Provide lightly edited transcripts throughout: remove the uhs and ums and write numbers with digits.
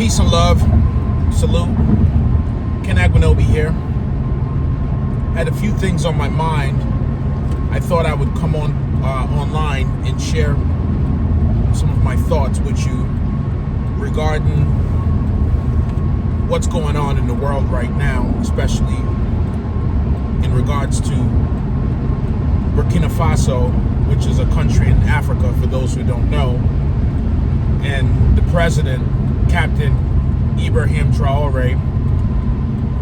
Peace and love. Salute. 𝐸𝐞 𝐕𝐢𝐝 here. Had a few things on my mind. I thought I would come on online and share some of my thoughts with you regarding what's going on in the world right now, especially in regards to Burkina Faso, which is a country in Africa, for those who don't know, and the president, Captain 𝐸𝐸𝐝 𝐸𝐿,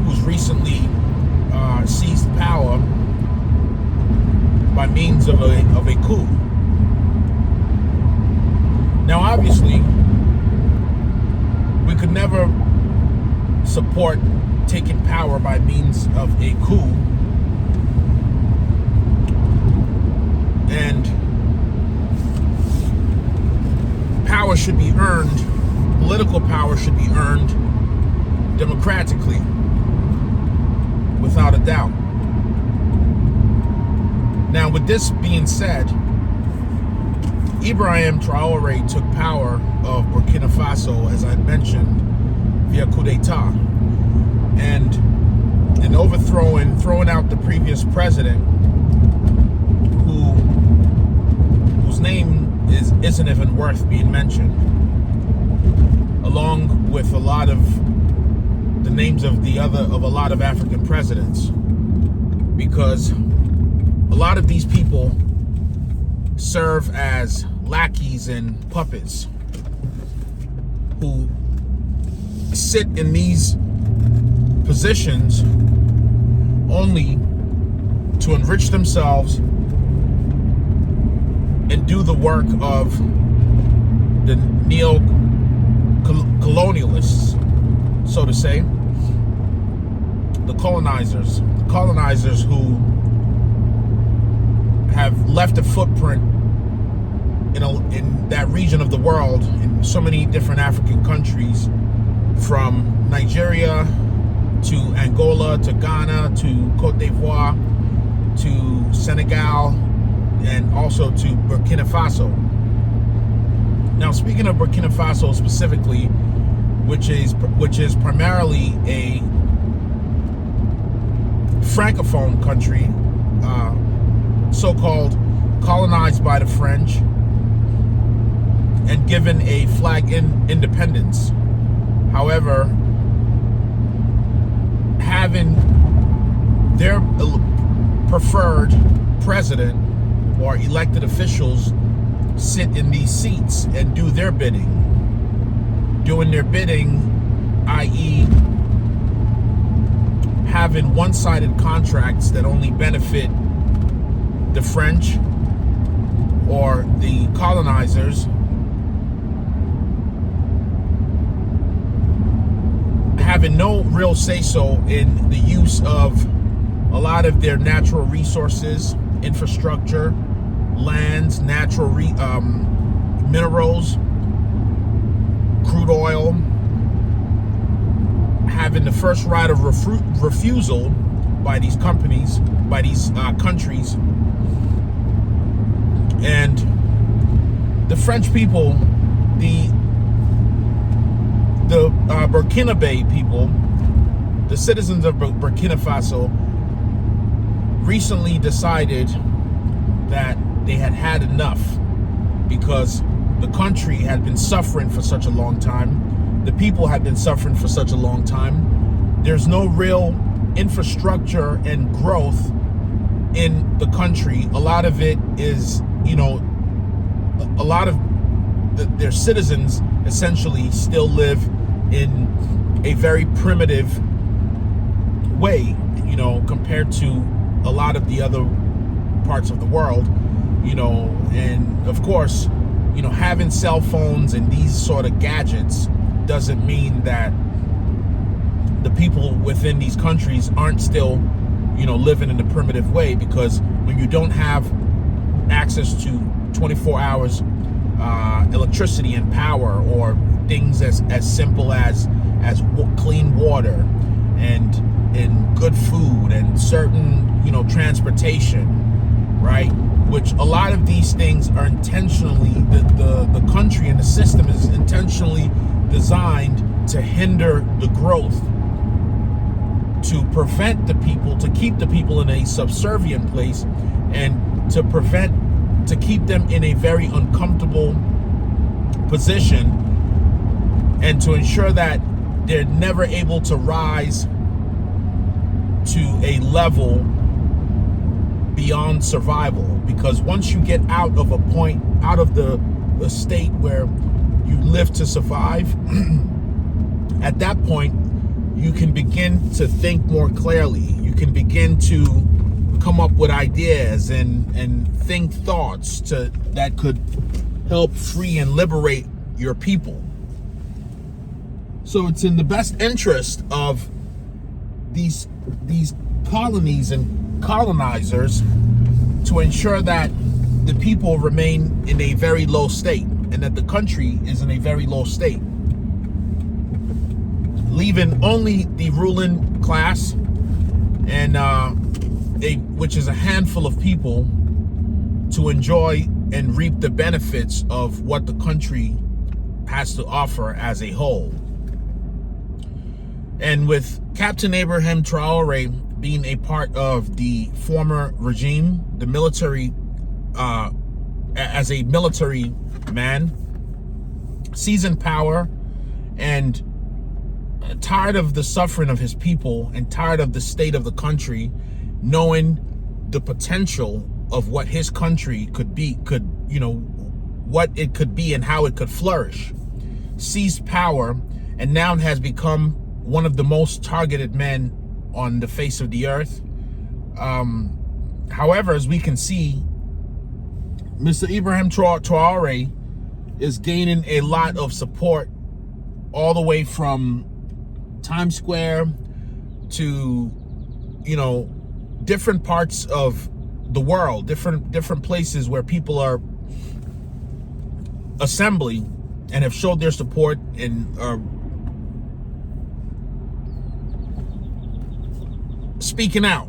who's recently seized power by means of a coup. Now, obviously, we could never support taking power by means of a coup, and power should be earned, political power should be earned democratically, without a doubt. Now, with this being said, 𝐸𝐸𝐝 𝐸𝐿 took power of Burkina Faso, as I mentioned, via coup d'etat, and in throwing out the previous president, whose name isn't even worth being mentioned, along with a lot of the names of a lot of African presidents, because a lot of these people serve as lackeys and puppets who sit in these positions only to enrich themselves and do the work of the neocolonialists, so to say, the colonizers who have left a footprint in that region of the world, in so many different African countries, from Nigeria to Angola to Ghana to Côte d'Ivoire to Senegal and also to Burkina Faso. Now, speaking of Burkina Faso specifically, which is primarily a francophone country, so-called colonized by the French and given a flag independence. However, having their preferred president or elected officials sit in these seats and do their bidding, i.e. having one-sided contracts that only benefit the French or the colonizers, having no real say-so in the use of a lot of their natural resources, infrastructure, lands, natural minerals, crude oil, having the first right of refusal by these companies, by these countries. And the French people, the Burkina Bay people, the citizens of Burkina Faso, recently decided that they had enough, because the country had been suffering for such a long time. The people had been suffering for such a long time. There's no real infrastructure and growth in the country. A lot of it is, a lot of their citizens essentially still live in a very primitive way, compared to a lot of the other parts of the world, and of course, having cell phones and these sort of gadgets doesn't mean that the people within these countries aren't still, living in a primitive way, because when you don't have access to 24 hours electricity and power, or things as simple as clean water and good food and certain, transportation, right? Which a lot of these things are intentionally, the country and the system is intentionally designed to hinder the growth, to prevent the people, to keep the people in a subservient place, and to keep them in a very uncomfortable position, and to ensure that they're never able to rise to a level beyond survival. Because once you get out of a point, out of the state where you live to survive, at that point you can begin to think more clearly. You can begin to come up with ideas and think thoughts that could help free and liberate your people. So it's in the best interest of these colonies and colonizers to ensure that the people remain in a very low state, and that the country is in a very low state, leaving only the ruling class and which is a handful of people to enjoy and reap the benefits of what the country has to offer as a whole. And with Captain Ibrahim Traore being a part of the former regime, the military, as a military man, seasoned power, and tired of the suffering of his people, and tired of the state of the country, knowing the potential of what his country could be, what it could be and how it could flourish, seized power, and now has become one of the most targeted men on the face of the earth. However, as we can see, Mr. Ibrahim Traore is gaining a lot of support all the way from Times Square to, different parts of the world, different places where people are assembling and have showed their support and are speaking out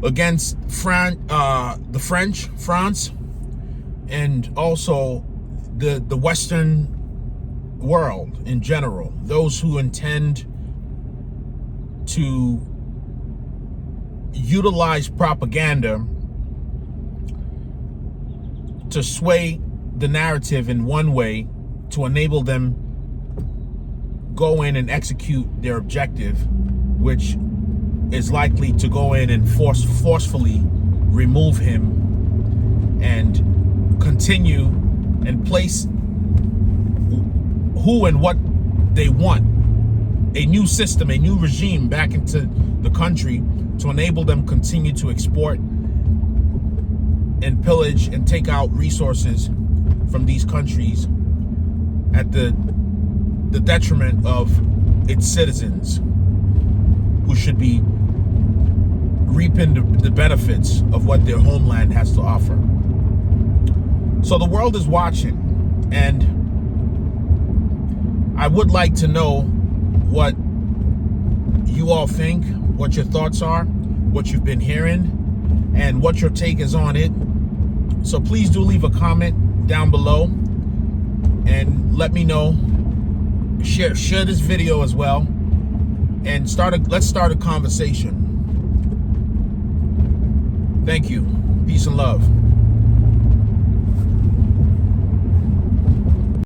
against France, and also the Western world in general, those who intend to utilize propaganda to sway the narrative in one way to enable them go in and execute their objective, which is likely to go in and forcefully remove him and continue and place who and what they want, a new system, a new regime back into the country to enable them continue to export and pillage and take out resources from these countries at the detriment of its citizens, who should be reaping the benefits of what their homeland has to offer. So the world is watching, and I would like to know what you all think, what your thoughts are, what you've been hearing, and what your take is on it. So please do leave a comment down below and let me know. Share this video as well, and let's start a conversation. Thank you. Peace and love.